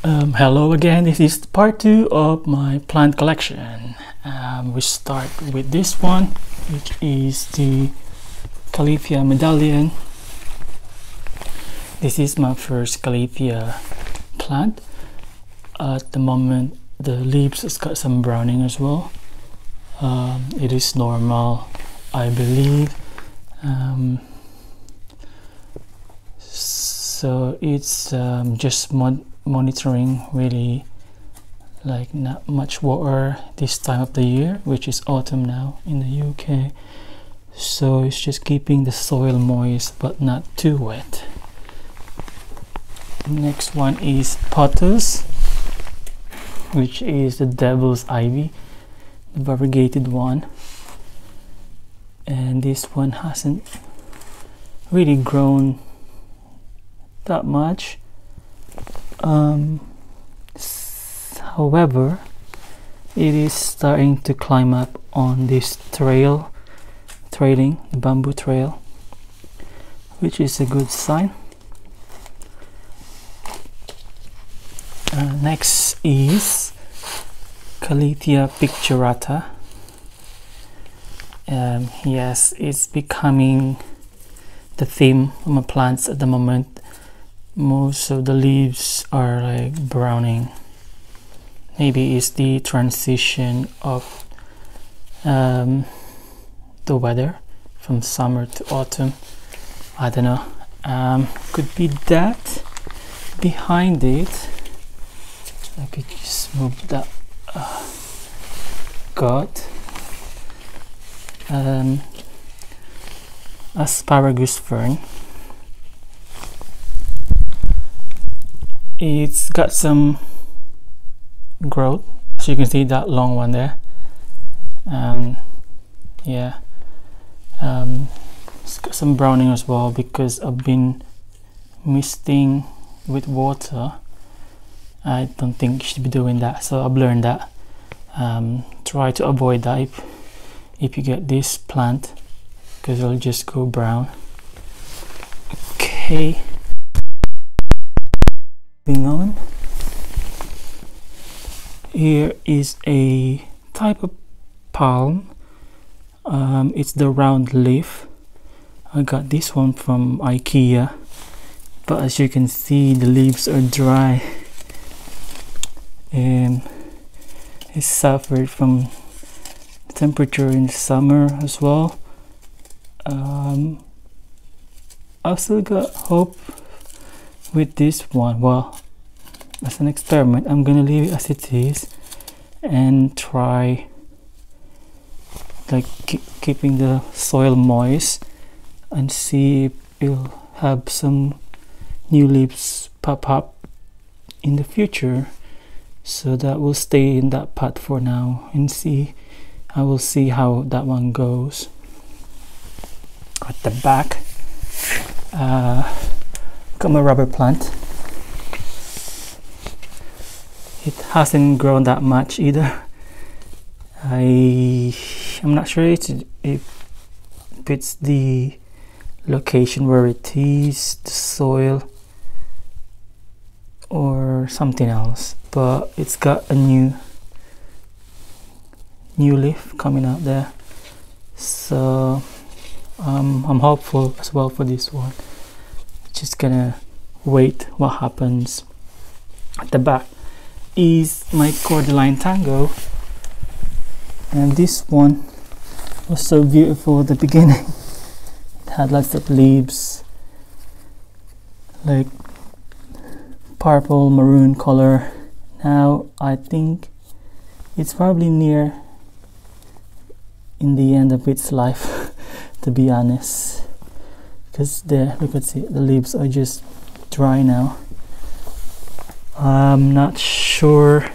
Hello again, this is part 2 of my plant collection. We start with this one, which is the Calathea medallion. This is my first Calathea plant. At the moment the leaves has got some browning as well. It is normal, I believe. So it's just monitoring, really, like not much water this time of the year, which is autumn now in the UK. So it's just keeping the soil moist but not too wet. Next one is pothos, which is the devil's ivy, the variegated one. And this one hasn't really grown that much. However, it is starting to climb up on this trailing, the bamboo trail, which is a good sign. Next is Calathea picturata. Yes, it's becoming the theme of my plants at the moment. Most of the leaves are like browning. Maybe it's the transition of the weather from summer to autumn. I don't know. Could be that. Behind it, I could just move that got asparagus fern. It's got some growth, so you can see that long one there. Yeah, it's got some browning as well because I've been misting with water. I don't think you should be doing that, so I've learned that. Try to avoid that if you get this plant, because it'll just go brown. Okay, moving on. Here is a type of palm. It's the round leaf. I got this one from IKEA, but as you can see, the leaves are dry and it suffered from temperature in the summer as well. I've still got hope with this one. Well, as an experiment, I'm gonna leave it as it is and try like keeping the soil moist and see if it'll have some new leaves pop up in the future. So that will stay in that pot for now and see. I will see how that one goes. At the back, got my rubber plant. It hasn't grown that much either. I'm not sure if it's the location where it is, the soil, or something else, but it's got a new leaf coming out there. So I'm hopeful as well for this one. Just gonna wait what happens. At the back is my cordyline tango, and this one was so beautiful at the beginning. It had lots of leaves, like purple maroon color. Now I think it's probably near in the end of its life to be honest, because there, look at it, the leaves are just dry now. I'm not sure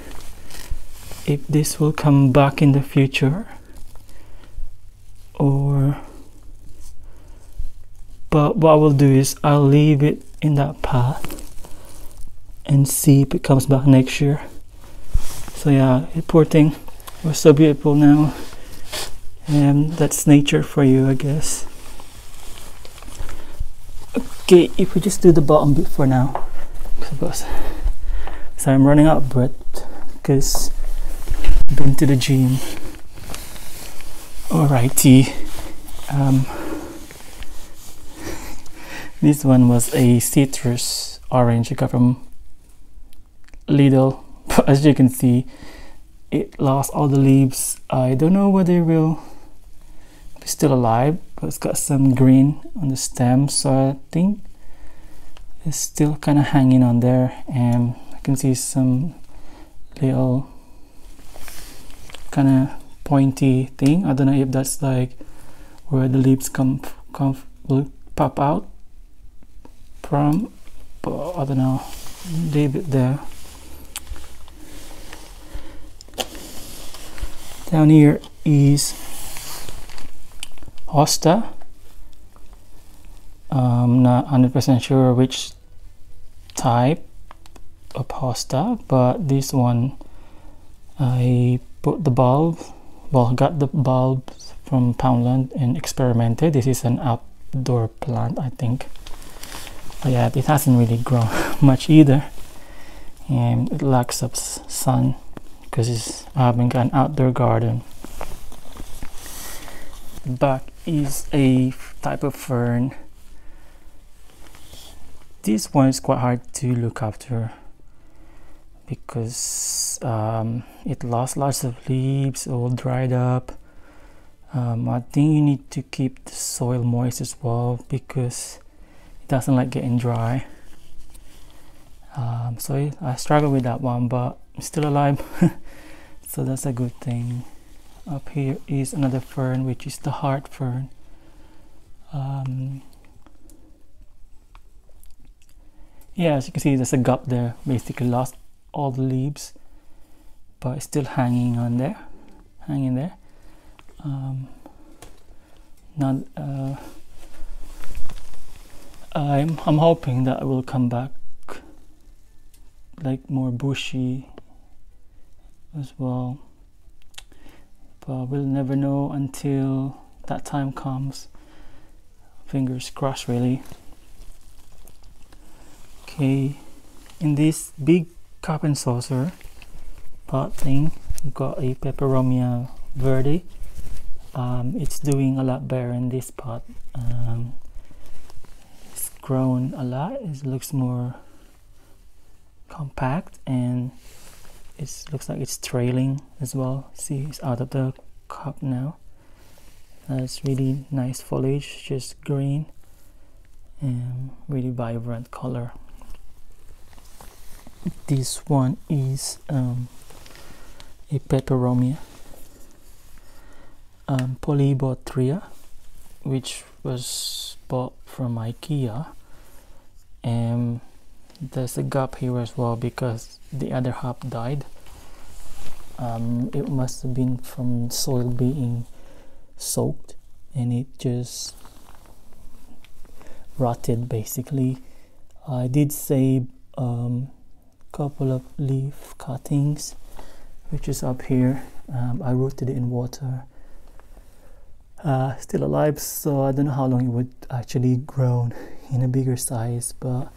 if this will come back in the future or, but what I will do is I'll leave it in that pot and see if it comes back next year. So yeah, poor thing, it was so beautiful now, and that's nature for you, I guess. Okay, if we just do the bottom bit for now, because So I'm running out of breath because I've been to the gym. Alrighty. This one was a citrus orange I got from Lidl. But as you can see, it lost all the leaves. I don't know whether it will be still alive, but it's got some green on the stem, so I think it's still kind of hanging on there. And I can see some little kind of pointy thing. I don't know if that's like where the leaves will pop out from, but I don't know. Leave it there. Down here is hosta. I'm not 100% sure which type of hosta, but this one I put the bulb, well, got the bulbs from Poundland and experimented. This is an outdoor plant, I think. But yeah, it hasn't really grown much either, and it lacks of sun because I haven't got an outdoor garden. Back is a type of fern. This one is quite hard to look after because it lost lots of leaves, all dried up. I think you need to keep the soil moist as well because it doesn't like getting dry. So I struggle with that one, but I'm still alive. So that's a good thing. Up here is another fern, which is the heart fern. Yeah, as you can see, there's a gap there. Basically lost all the leaves, but it's still hanging on there, hanging there. I'm hoping that it will come back like more bushy as well, but we'll never know until that time comes. Fingers crossed, really. Okay, in this big cup and saucer pot thing, we've got a Peperomia verde. It's doing a lot better in this pot. It's grown a lot. It looks more compact, and it looks like it's trailing as well. See, it's out of the cup now. It's really nice foliage, just green and really vibrant color. This one is a Peperomia polybotria, which was bought from IKEA, and there's a gap here as well because the other half died. It must have been from soil being soaked, and it just rotted basically. I did save couple of leaf cuttings, which is up here. I rooted it in water. Still alive, so I don't know how long it would actually grow in a bigger size, but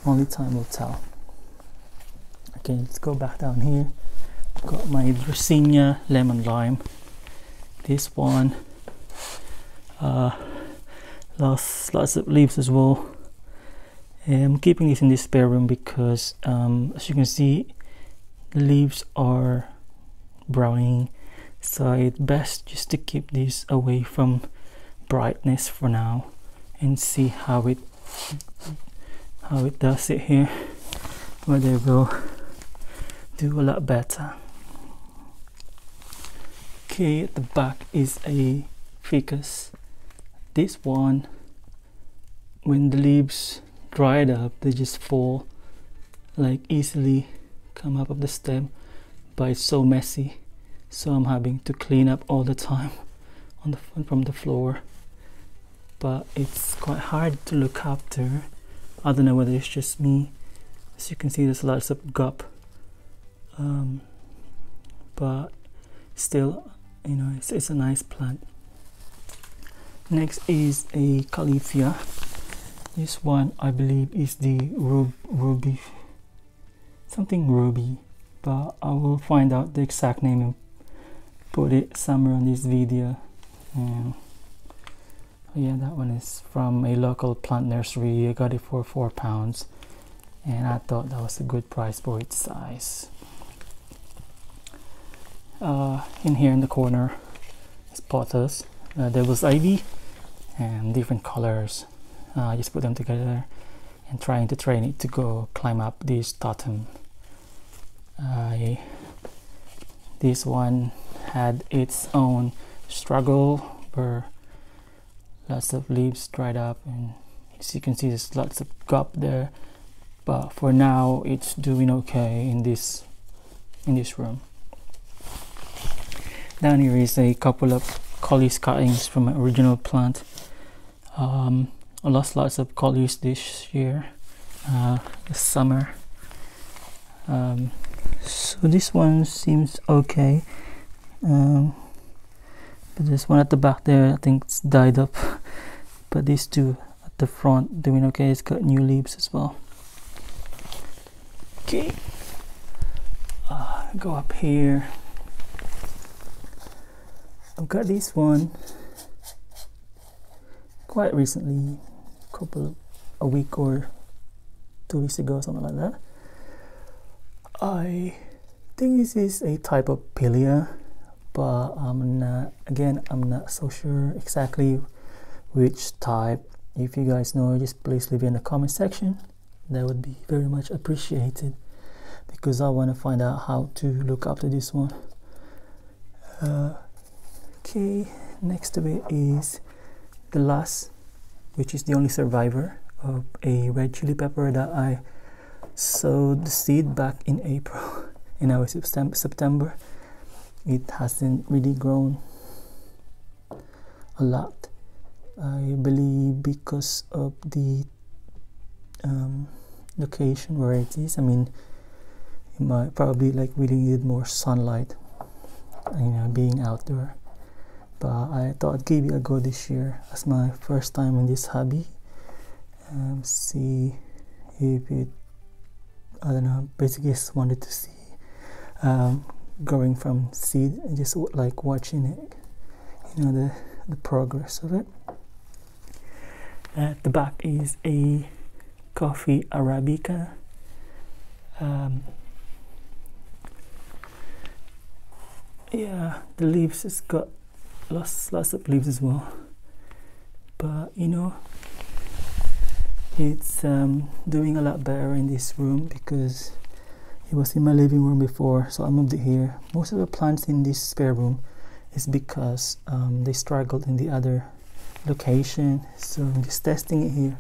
only time will tell. Okay, let's go back down here. Got my Dracaena lemon lime. This one lost lots of leaves as well. I'm keeping this in this spare room because as you can see, the leaves are browning, so it's best just to keep this away from brightness for now and see how it does it here, whether it will do a lot better. Okay, at the back is a ficus. This one, when the leaves dried up, they just fall, like easily come up of the stem, but it's so messy, so I'm having to clean up all the time on from the floor. But it's quite hard to look after. I don't know whether it's just me. As you can see, there's lots of gap, but still, you know, it's a nice plant. Next is a Califia. This one I believe is the ruby something ruby, but I will find out the exact name and put it somewhere on this video. And yeah, that one is from a local plant nursery. I got it for £4, and I thought that was a good price for its size. In here in the corner is pothos, devil's ivy, and different colors. I just put them together and trying to train it to go climb up this totem. This one had its own struggle where lots of leaves dried up, and as you can see there's lots of gap there, but for now it's doing okay in this room. Down here is a couple of collis cuttings from my original plant. I lost lots of collis this year, this summer. So this one seems okay, but this one at the back there I think it's died up, but these two at the front doing okay. It's got new leaves as well. Okay, go up here. I've got this one quite recently, a week or 2 weeks ago, something like that. I think this is a type of Pilia, but I'm not so sure exactly which type. If you guys know, just please leave it in the comment section. That would be very much appreciated, because I want to find out how to look after this one. Okay, next to it is the last, which is the only survivor of a red chili pepper that I sowed the seed back in April, and now it's September. It hasn't really grown a lot, I believe, because of the location where it is. I mean, it might probably really need more sunlight, being outdoor. But I thought I'd give it a go this year as my first time in this hobby. See if it, I don't know, basically just wanted to see growing from seed and just like watching it, the progress of it. At the back is a coffee Arabica. Yeah, the leaves has got lots of leaves as well, but it's doing a lot better in this room because it was in my living room before, so I moved it here. Most of the plants in this spare room is because they struggled in the other location, so I'm just testing it here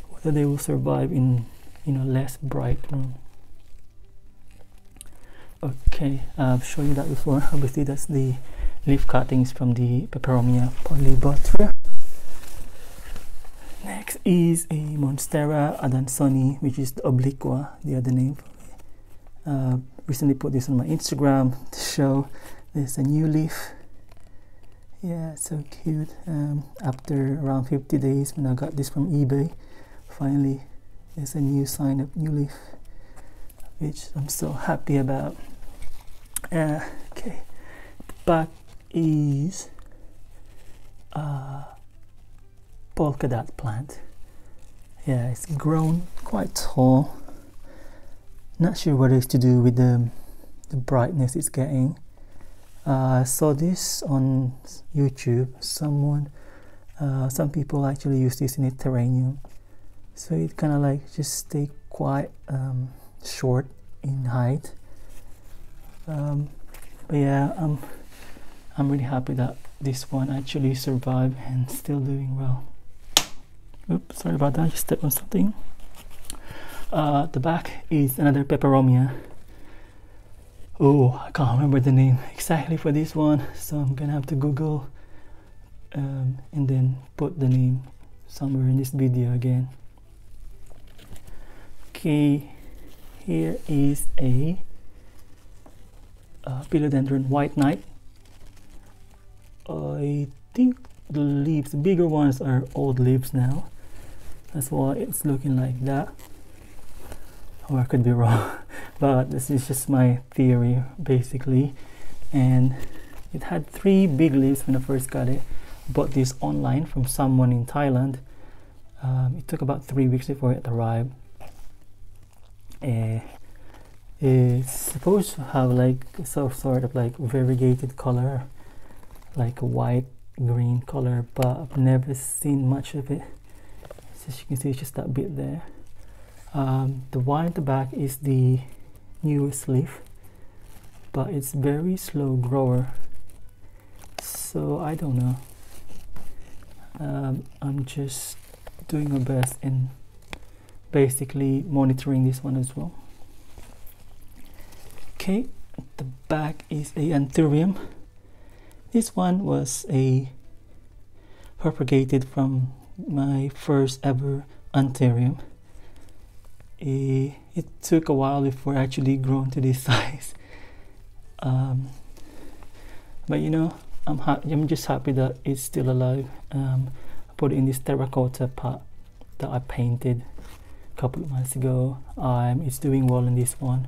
whether they will survive in less bright room. Okay, I've shown you that before. Obviously that's the leaf cuttings from the Peperomia polybotra. Next is a Monstera adansoni, which is the obliqua, the other name for it. Recently put this on my Instagram to show there's a new leaf. Yeah, it's so cute. After around 50 days when I got this from eBay, finally there's a new sign of new leaf, which I'm so happy about. Okay, back is polka dot plant. Yeah, it's grown quite tall. Not sure what it's to do with the brightness it's getting. I saw this on YouTube. Some people actually use this in a terrarium, so it kind of just stay quite short in height. But yeah, I'm really happy that this one actually survived and still doing well. Oops, sorry about that, I just stepped on something. The back is another Peperomia. Oh, I can't remember the name exactly for this one, so I'm gonna have to Google and then put the name somewhere in this video again. Okay, here is a philodendron white knight. I think the leaves, the bigger ones, are old leaves now. That's why it's looking like that. Or I could be wrong. but this is just my theory basically. And it had 3 big leaves when I first got it. Bought this online from someone in Thailand. It took about 3 weeks before it arrived. It's supposed to have like some sort of like variegated color, like a white green color, but I've never seen much of it. So as you can see, it's just that bit there. The one at the back is the newest leaf, but it's very slow grower, so I don't know. I'm just doing my best in basically monitoring this one as well. Okay, the back is a anthurium. This one was propagated from my first ever anthurium. It took a while before I actually grown to this size. But you know, I'm just happy that it's still alive. I put it in this terracotta pot that I painted a couple of months ago. It's doing well in this one.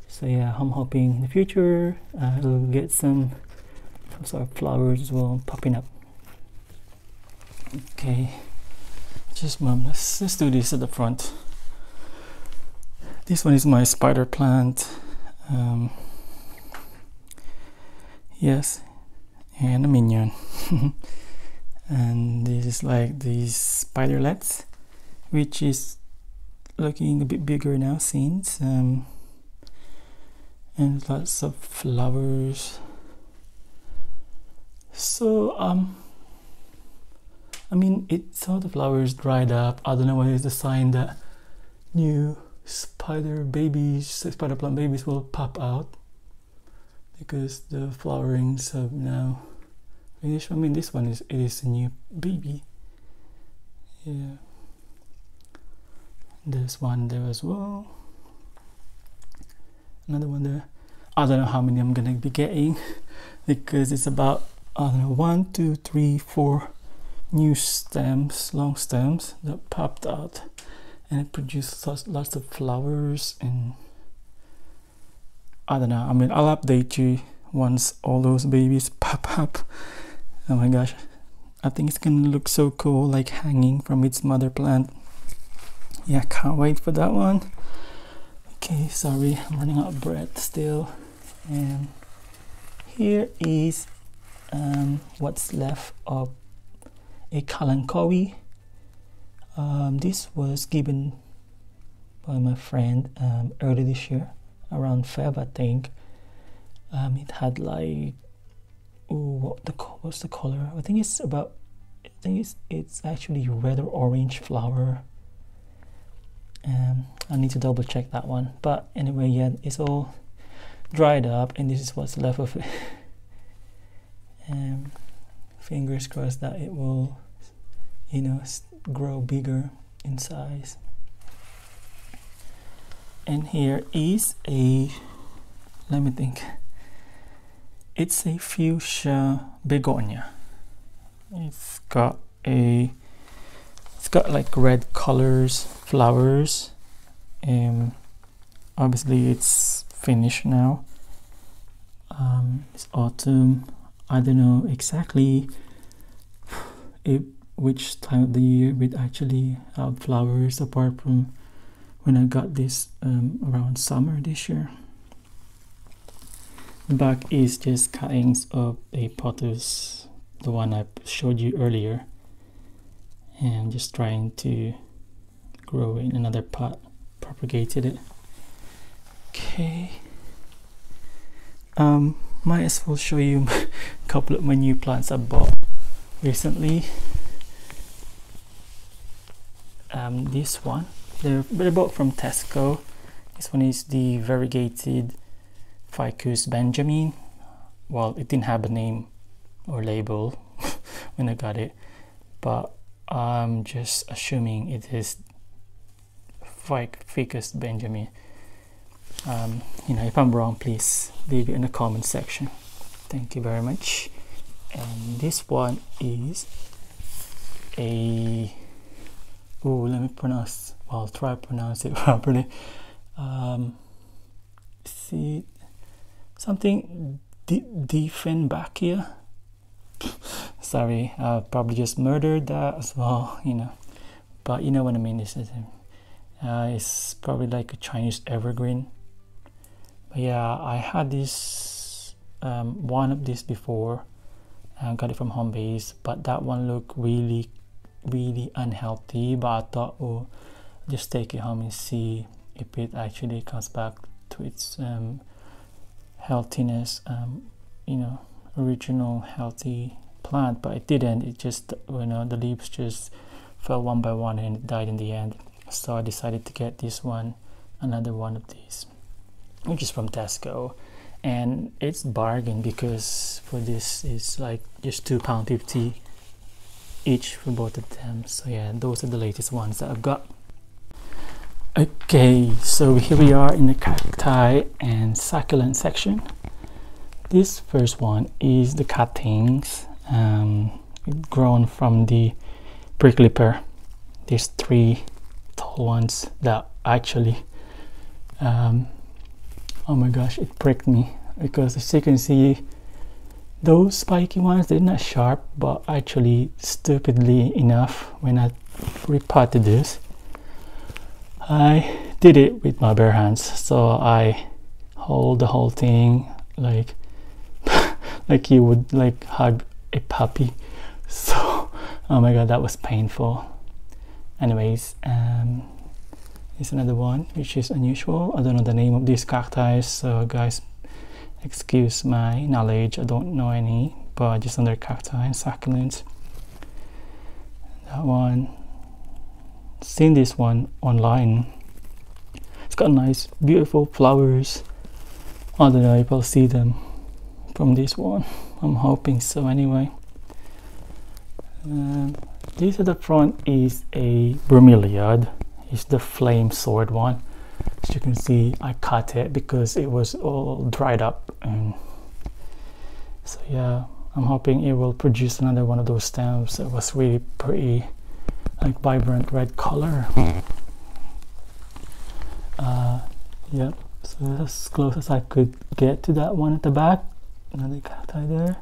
So yeah, I'm hoping in the future it'll get some sort of flowers as well popping up. Okay, just let's do this at the front. This one is my spider plant. Yes, and a minion. And this is like these spiderlets, which is looking a bit bigger now since and lots of flowers. So I mean, it's all the flowers dried up. I don't know whether it's a sign that new spider plant babies will pop out, because the flowerings have now finished. I mean, this one is a new baby. Yeah, there's one there as well, another one there. I don't know how many I'm gonna be getting, because it's about, I don't know, 1, 2, 3, 4 new stems, long stems that popped out, and it produced lots of flowers. And I don't know, I mean, I'll update you once all those babies pop up. Oh my gosh, I think it's gonna look so cool, like hanging from its mother plant. Yeah, can't wait for that one. Okay, sorry, I'm running out of breath still. And here is what's left of a kalanchoe. This was given by my friend early this year, around Feb, I think. It had like, what's the color? I think it's actually red or orange flower. I need to double check that one, but anyway, yeah, it's all dried up, and this is what's left of it. Fingers crossed that it will, you know, grow bigger in size. And here is let me think, it's a fuchsia begonia. It's got like red colors, flowers. Obviously it's finished now. It's autumn. I don't know exactly which time of the year it actually have flowers, apart from when I got this around summer this year. The back is just cuttings of a pothos, the one I showed you earlier, and I'm just trying to grow in another pot, propagated it. Okay, might as well show you a couple of my new plants I bought recently. This one, they're bought from Tesco. This one is the variegated Ficus Benjamin. Well, it didn't have a name or label when I got it, but I'm just assuming it is Ficus Benjamin. You know, if I'm wrong, please leave it in the comment section. Thank you very much. And this one is let me pronounce, well, try to pronounce it properly. see something Dieffenbachia. Sorry, I probably just murdered that as well, you know, but you know what I mean. This is it's probably like a Chinese evergreen. But yeah, I had this one of these before. I got it from home base, but that one looked really unhealthy. But I thought, oh, just take it home and see if it actually comes back to its healthiness, you know, original healthy plant. But it didn't. It just, you know, the leaves just fell one by one and it died in the end. So I decided to get this one, another one of these, which is from Tesco, and it's bargain because for this it's like just £2.50 each for both of them. So yeah, those are the latest ones that I've got. Okay, so here we are in the cacti and succulent section. This first one is the cuttings grown from the prickly pear. There's 3 tall ones that actually oh my gosh, it pricked me, because as you can see, those spiky ones, they're not sharp, but actually stupidly enough, when I repotted this, I did it with my bare hands. So I hold the whole thing like like you would like hug a puppy. So oh my god, that was painful. Anyways, here's another one which is unusual. I don't know the name of these cacti, so guys, excuse my knowledge, I don't know any, but just under cacti and succulents. That one, seen this one online. It's got nice beautiful flowers. I don't know if I'll see them from this one. I'm hoping so anyway. This at the front is a bromeliad. It's the flame sword one. As you can see, I cut it because it was all dried up, and so yeah, I'm hoping it will produce another one of those stems. It was really pretty, like vibrant red color. Yeah, so that's as close as I could get to that one at the back. Another cacti there.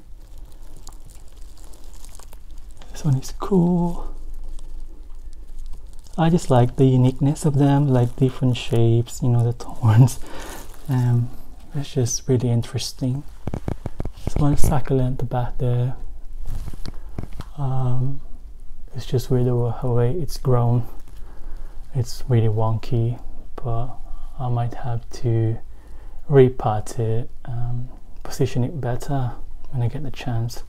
This one is cool. I just like the uniqueness of them, like different shapes, you know, the thorns. It's just really interesting. This one is succulent at the back there. It's just weird the way it's grown. It's really wonky, but I might have to repot it, position it better when I get the chance.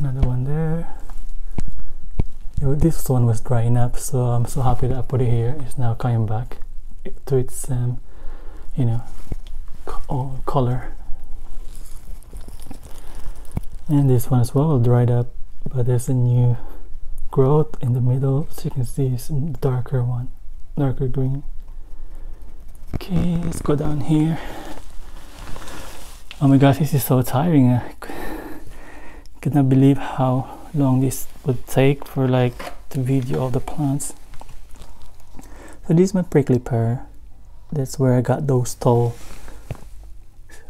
Another one there. This one was drying up, so I'm so happy that I put it here. It's now coming back to its you know, color. And this one as well dried up, but there's a new growth in the middle, so you can see some darker one, darker green. Okay, let's go down here. Oh my gosh, this is so tiring. I could not believe how long this would take for like to video all the plants. So this is my prickly pear. That's where I got those tall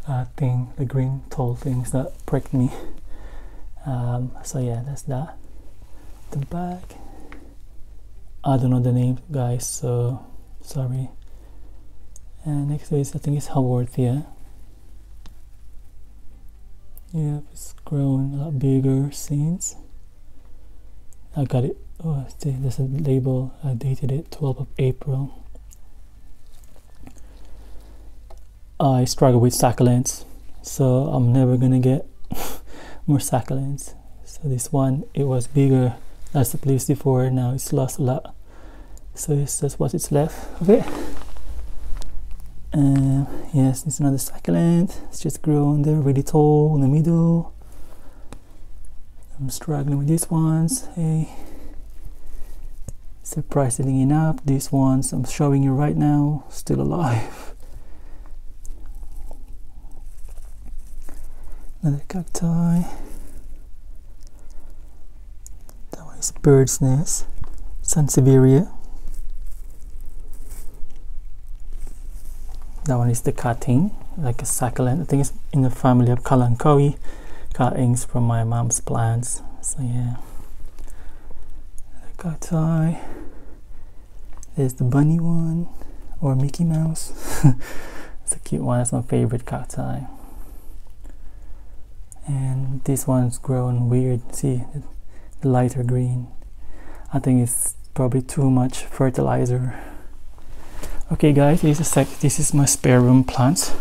the green tall things that pricked me. So yeah, that's that. The back, I don't know the name, guys, so sorry. And next is, I think it's Haworthia. Yeah, it's grown a lot bigger since. I got it, oh, see, there's a label, I dated it 12th of April. I struggle with succulents, so I'm never gonna get more succulents. So this one, it was bigger as the place before, now it's lost a lot. So it's just what it's left of it. Yes, it's another succulent. It's just grown there really tall in the middle. I'm struggling with these ones. Hey, surprisingly enough, these ones I'm showing you right now still alive. Another cacti. That one is bird's nest, Sansevieria. That one is the cutting, like a succulent. I think it's in the family of kalanchoe, cuttings from my mom's plants. So yeah, the cacti. There's the bunny one, or Mickey Mouse. It's a cute one. That's my favorite cacti. And this one's grown weird. See, the lighter green. I think it's probably too much fertilizer. Okay guys, this is my spare room plants.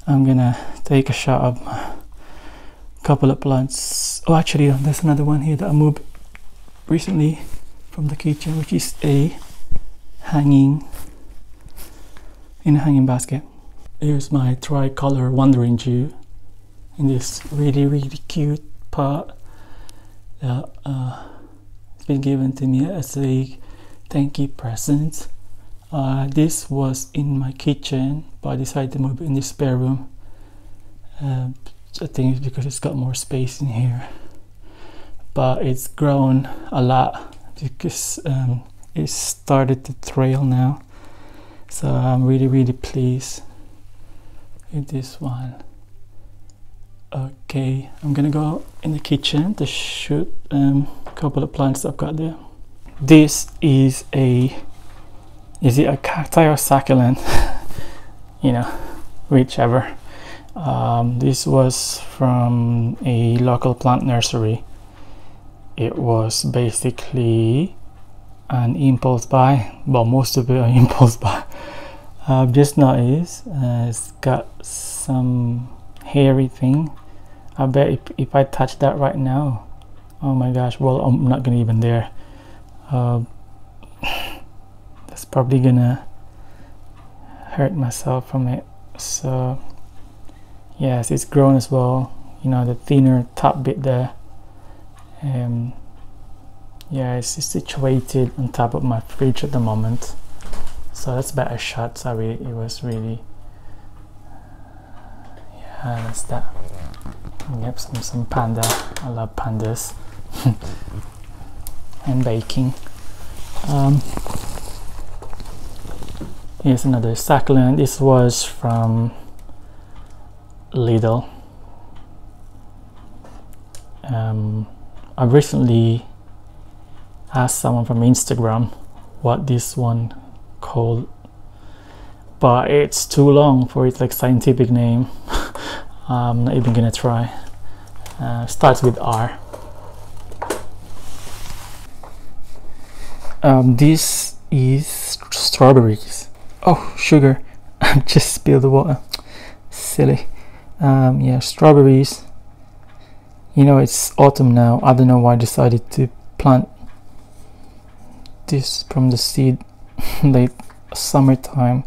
I'm gonna take a shot of a couple of plants. Oh, actually there's another one here that I moved recently from the kitchen, which is a hanging in a hanging basket. Here's my tricolor wandering Jew in this really cute pot that it's been given to me as a thank you present. This was in my kitchen, but I decided to move it in the spare room. I think it's because it's got more space in here, but it's grown a lot because it started to trail now. So I'm really pleased with this one. Okay, I'm gonna go in the kitchen to shoot a couple of plants I've got there. This is it a cacti or succulent? You know, whichever. This was from a local plant nursery. It was basically an impulse buy. Well, most of it are impulse buy. I've just noticed it's got some hairy thing. I bet if I touch that right now, oh my gosh, well, I'm not gonna even dare. That's probably gonna hurt myself from it. So yes, it's grown as well, you know, the thinner top bit there. Yeah, it's situated on top of my fridge at the moment, so that's better shot. Sorry, it was really, yeah, that's that. Yep, some panda. I love pandas. And baking. Here's another succulent. This was from Lidl. I recently asked someone from Instagram what this one called, but it's too long for its like scientific name. I'm not even gonna try. Starts with R. This is strawberries. Oh, sugar. I just spilled the water. Silly. Yeah, strawberries. You know, it's autumn now. I don't know why I decided to plant this from the seed late summertime.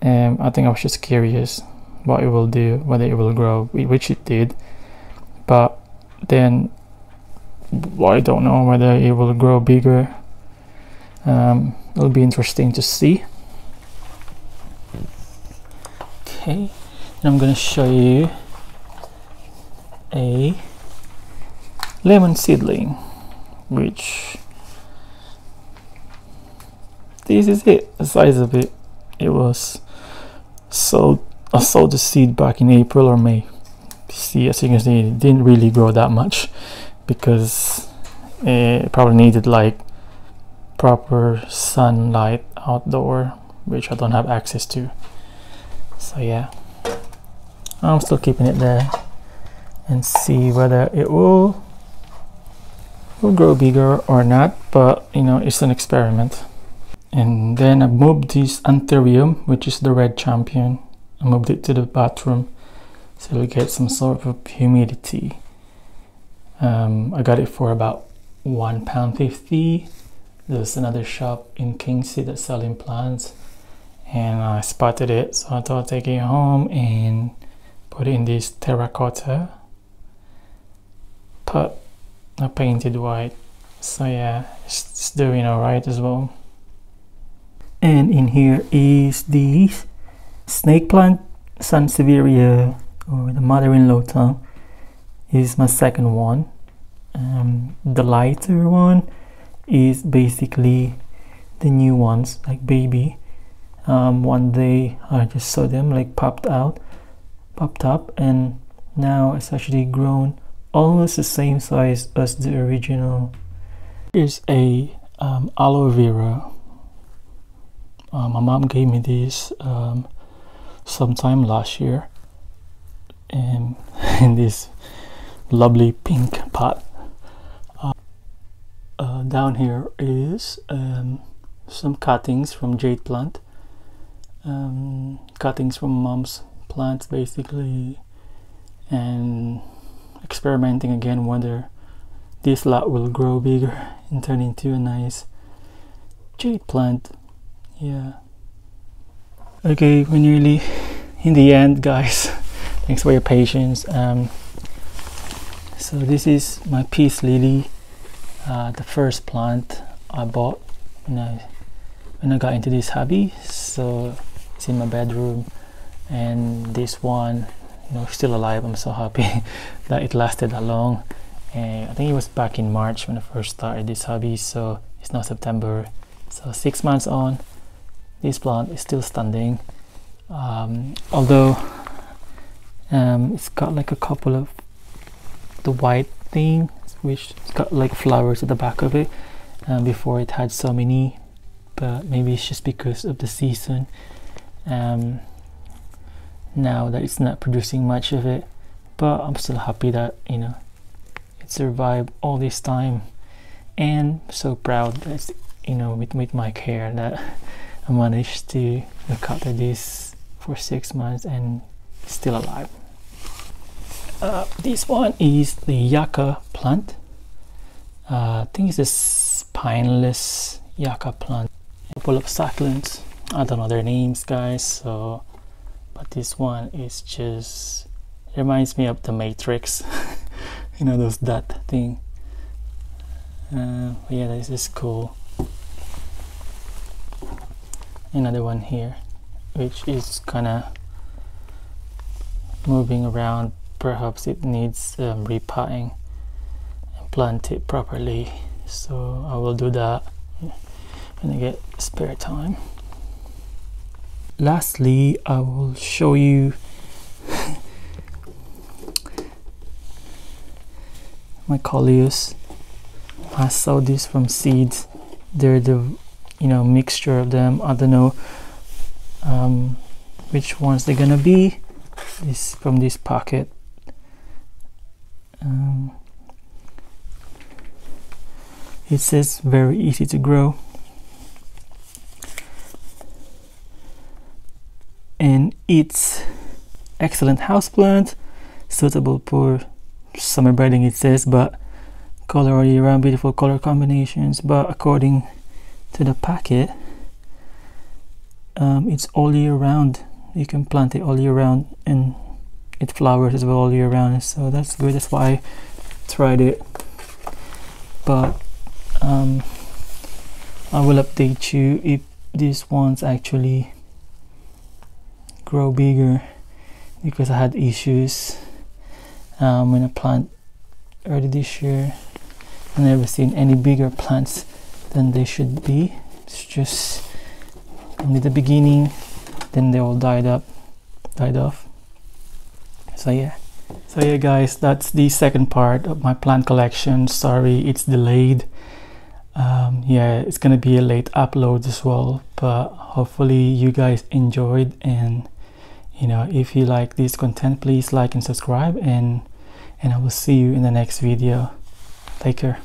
I think I was just curious what it will do, whether it will grow, which it did, but then I don't know whether it will grow bigger. It'll be interesting to see. Okay, and I'm gonna show you a lemon seedling, which this is it, the size of it. It was sold. I sowed the seed back in April or May. See, as you can see, it didn't really grow that much because it probably needed like proper sunlight outdoor, which I don't have access to. So yeah, I'm still keeping it there and see whether it will grow bigger or not, but you know, it's an experiment. And then I moved this anthurium, which is the red champion. I moved it to the bathroom so it'll get some sort of humidity. I got it for about £1.50. There's another shop in Kingsley that's selling plants, and I spotted it, so I thought I'd take it home and put it in this terracotta pot. I painted white, so yeah, it's doing alright as well. And in here is the snake plant, Sansevieria, or the mother-in-law tongue, is my second one. The lighter one is basically the new ones, like baby. One day I just saw them like popped up, and now it's actually grown almost the same size as the original. Here's a aloe vera. My mom gave me this sometime last year, and in this lovely pink pot. Down here is some cuttings from jade plant, cuttings from mom's plants basically, and experimenting again whether this lot will grow bigger and turn into a nice jade plant. Yeah. Okay, we're nearly in the end, guys. Thanks for your patience. So this is my peace lily, the first plant I bought when I got into this hobby. So it's in my bedroom, and this one, you know, still alive. I'm so happy that it lasted that long. And I think it was back in March when I first started this hobby, so it's now September. So 6 months on, this plant is still standing, although it's got like a couple of the white thing, which it's got like flowers at the back of it. Before it had so many, but maybe it's just because of the season. Now that it's not producing much of it, but I'm still happy that, you know, it survived all this time, and so proud that it's, you know, with my care that I managed to look after this for 6 months and it's still alive. This one is the yucca plant. I think it's a spineless yucca plant, full of succulents. I don't know their names, guys, so but this one is just, it reminds me of the Matrix. You know, those dot thing. Yeah, this is cool. Another one here, which is kind of moving around. Perhaps it needs repotting and plant it properly, so I will do that when I get spare time. Lastly, I will show you my coleus. I sowed this from seeds. They're the, you know, mixture of them. I don't know which ones they're gonna be. This from this packet. It says very easy to grow, and it's excellent houseplant, suitable for summer bedding, it says, but color all year round, beautiful color combinations. But according to the packet, it's all year round. You can plant it all year round, and it flowers as well all year round, so that's good. That's why I tried it. But I will update you if these ones actually grow bigger, because I had issues when I plant early this year. I've never seen any bigger plants than they should be. It's just only the beginning, then they all died off. So yeah guys, that's the second part of my plant collection. Sorry it's delayed. Yeah, it's gonna be a late upload as well, but hopefully you guys enjoyed, and you know, if you like this content, please like and subscribe, and I will see you in the next video. Take care.